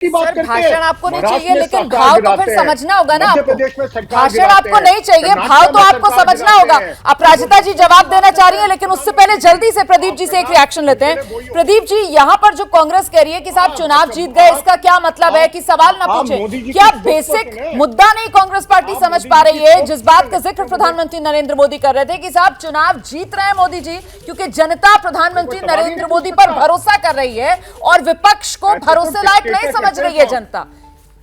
Sir भाषण आपको नहीं चाहिए, लेकिन भाव तो फिर समझना होगा ना आपको। भाषण आपको नहीं चाहिए, भाव तो आपको समझना होगा। अपराजिता जी जवाब देना चाह रही है, लेकिन उससे पहले जल्दी से प्रदीप जी से एक रिएक्शन लेते हैं। प्रदीप जी, यहाँ पर जो कांग्रेस कह रही है कि साहब चुनाव जीत गए, इसका क्या मतलब है कि सवाल ना पूछे? क्या बेसिक मुद्दा नहीं कांग्रेस पार्टी समझ पा रही है? जिस बात का जिक्र प्रधानमंत्री नरेंद्र मोदी कर रहे थे कि साहब चुनाव जीत रहे हैं मोदी जी, क्योंकि जनता प्रधानमंत्री नरेंद्र मोदी पर भरोसा कर रही है और विपक्ष को भरोसे लायक नहीं समझ रही है जनता।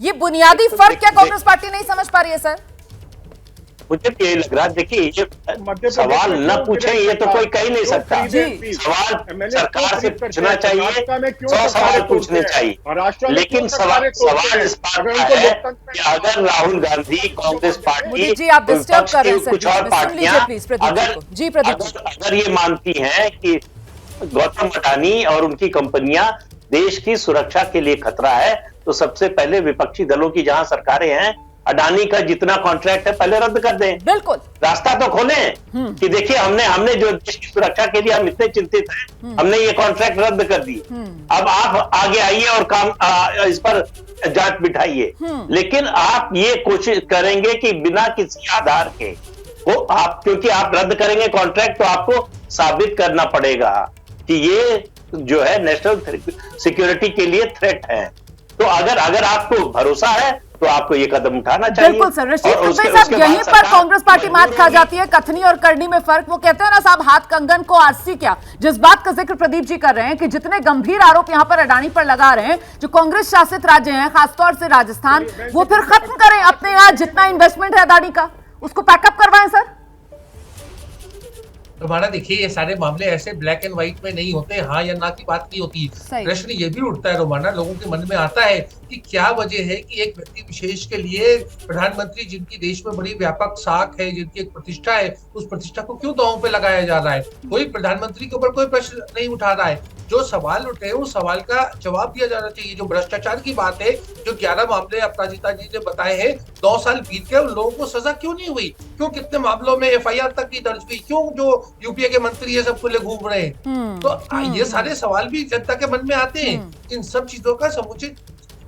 ये बुनियादी फर्क क्या कांग्रेस पार्टी नहीं समझ पा रही है? सर मुझे तो यही लग रहा है, देखिए ये सवाल न पूछे ये तो कोई कह ही नहीं सकता। सवाल सरकार से पूछना चाहिए, 100 सवाल पूछने चाहिए, लेकिन सवाल इस बात का है कि अगर राहुल गांधी, कांग्रेस पार्टी, जी आप डिस्टर्ब कर रहे हैं सर, कुछ और पार्टियां अगर ये मानती हैं कि गौतम अडानी और उनकी कंपनियां देश की सुरक्षा के लिए खतरा है, तो सबसे पहले विपक्षी दलों की जहां सरकारें हैं, अडानी का जितना कॉन्ट्रैक्ट है पहले रद्द कर दें। बिल्कुल, रास्ता तो खोलें कि देखिए हमने जो देश की सुरक्षा के लिए हम इतने चिंतित हैं, हमने ये कॉन्ट्रैक्ट रद्द कर दिए, अब आप आगे आइए और काम इस पर जांच बिठाइए। लेकिन आप ये कोशिश करेंगे कि बिना किसी आधार के वो आप, क्योंकि आप रद्द करेंगे कॉन्ट्रैक्ट तो आपको साबित करना पड़ेगा कि ये जो है नेशनल सिक्योरिटी के लिए थ्रेट है। तो अगर आपको भरोसा है तो आपको ये कदम उठाना चाहिए। बिल्कुल सर। रशीद दुबे साहब, यहीं पर कांग्रेस पार्टी मात खा जाती है, कथनी और करनी में फर्क। वो कहते हैं ना साहब, हाथ कंगन को आरसी क्या। जिस बात का जिक्र प्रदीप जी कर रहे हैं कि जितने गंभीर आरोप यहाँ पर अडानी पर लगा रहे हैं, जो कांग्रेस शासित राज्य हैं, खासतौर से राजस्थान, वो फिर खत्म करें अपने यहाँ जितना इन्वेस्टमेंट है अडानी का, उसको पैकअप करवाएं सर। तुम्हारा देखिए ये सारे मामले ऐसे ब्लैक एंड व्हाइट में नहीं होते, हाँ या ना की बात नहीं होती। प्रश्न ये भी उठता है रोमाना, लोगों के मन में आता है कि क्या वजह है कि एक व्यक्ति विशेष के लिए प्रधानमंत्री, जिनकी देश में बड़ी व्यापक साख है, जिनकी एक प्रतिष्ठा है, उस प्रतिष्ठा को क्यों दांव पे लगाया जा रहा है? कोई प्रधानमंत्री के ऊपर कोई प्रश्न नहीं उठा रहा है। जो सवाल उठे उस सवाल का जवाब दिया जाना चाहिए। जो भ्रष्टाचार की बात है, जो 11 मामले अपराजिता जी ने बताए हैं, 2 साल बीत गए, उन लोगों को सजा क्यों नहीं हुई? क्यों कितने मामलों में FIR तक की दर्ज हुई? क्यों जो यूपीए के मंत्री ये सब खुले घूम रहे हैं? तो ये सारे सवाल भी जनता के मन में आते हैं। इन सब चीजों का समुचित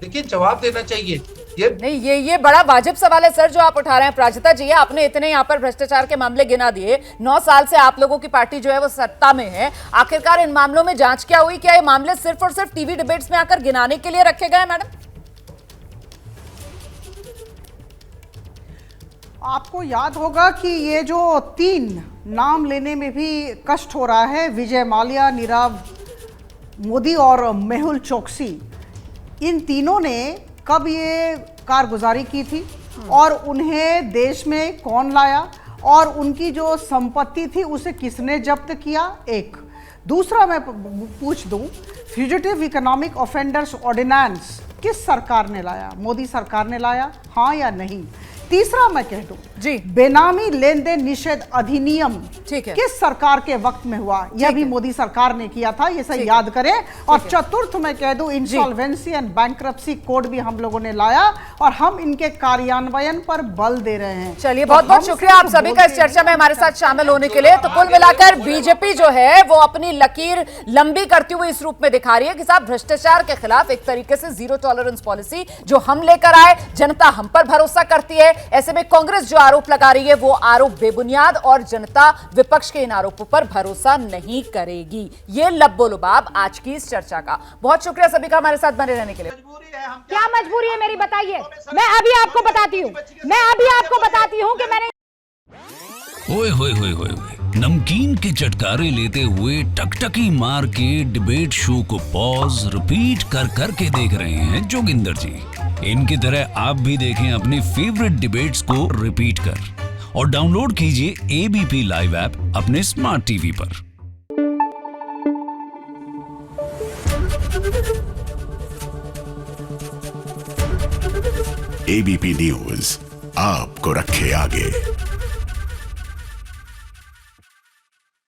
देखिए जवाब देना चाहिए। ये बड़ा वाजिब सवाल है सर जो आप उठा रहे हैं प्राजिता जी। आपने इतने यहाँ पर भ्रष्टाचार के मामले गिना दिए, 9 साल से आप लोगों की पार्टी जो है वो सत्ता में है, आखिरकार इन मामलों में जांच क्या हुई? क्या ये मामले सिर्फ और सिर्फ टीवी डिबेट्स में आकर गिनाने के लिए रखे गए? मैडम, आपको याद होगा कि ये जो 3 नाम लेने में भी कष्ट हो रहा है, विजय माल्या, नीरव मोदी और मेहुल चोकसी, इन तीनों ने कब ये कारगुजारी की थी और उन्हें देश में कौन लाया और उनकी जो संपत्ति थी उसे किसने जब्त किया? एक दूसरा मैं पूछ दूं, फ्यूजिटिव इकोनॉमिक ऑफेंडर्स ऑर्डिनेंस किस सरकार ने लाया? मोदी सरकार ने लाया, हाँ या नहीं? तीसरा मैं कह दूं जी, बेनामी लेन देन निषेध अधिनियम किस सरकार के वक्त में हुआ? यह भी मोदी सरकार ने किया था, ये सब याद करें। और चतुर्थ मैं कह दूं, इंसॉल्वेंसी एंड बैंक्रप्सी कोड भी हम लोगों ने लाया और हम इनके कार्यान्वयन पर बल दे रहे हैं। चलिए, बहुत बहुत शुक्रिया आप सभी का इस चर्चा में हमारे साथ शामिल होने के लिए। तो कुल मिलाकर बीजेपी जो है वो अपनी लकीर लंबी करती हुई इस रूप में दिखा रही है कि साहब भ्रष्टाचार के खिलाफ एक तरीके से जीरो टॉलरेंस पॉलिसी जो हम लेकर आए, जनता हम पर भरोसा करती है। ऐसे में कांग्रेस जो आरोप लगा रही है वो आरोप बेबुनियाद और जनता विपक्ष के इन आरोपों पर भरोसा नहीं करेगी। ये लब्बो-लुबाब आज की इस चर्चा का। बहुत शुक्रिया सभी का हमारे साथ बने रहने के लिए। क्या मजबूरी है मेरी, बताइए। मैं अभी आपको बताती हूँ कि मैंने ओए होए होए होए, नमकीन के चटकारे लेते हुए टकटकी मार के डिबेट शो को पॉज रिपीट कर करके देख रहे हैं जोगिंदर जी। इनकी तरह आप भी देखें अपनी फेवरेट डिबेट्स को रिपीट कर और डाउनलोड कीजिए ABP लाइव ऐप अपने स्मार्ट टीवी पर। ABP न्यूज आपको रखे आगे।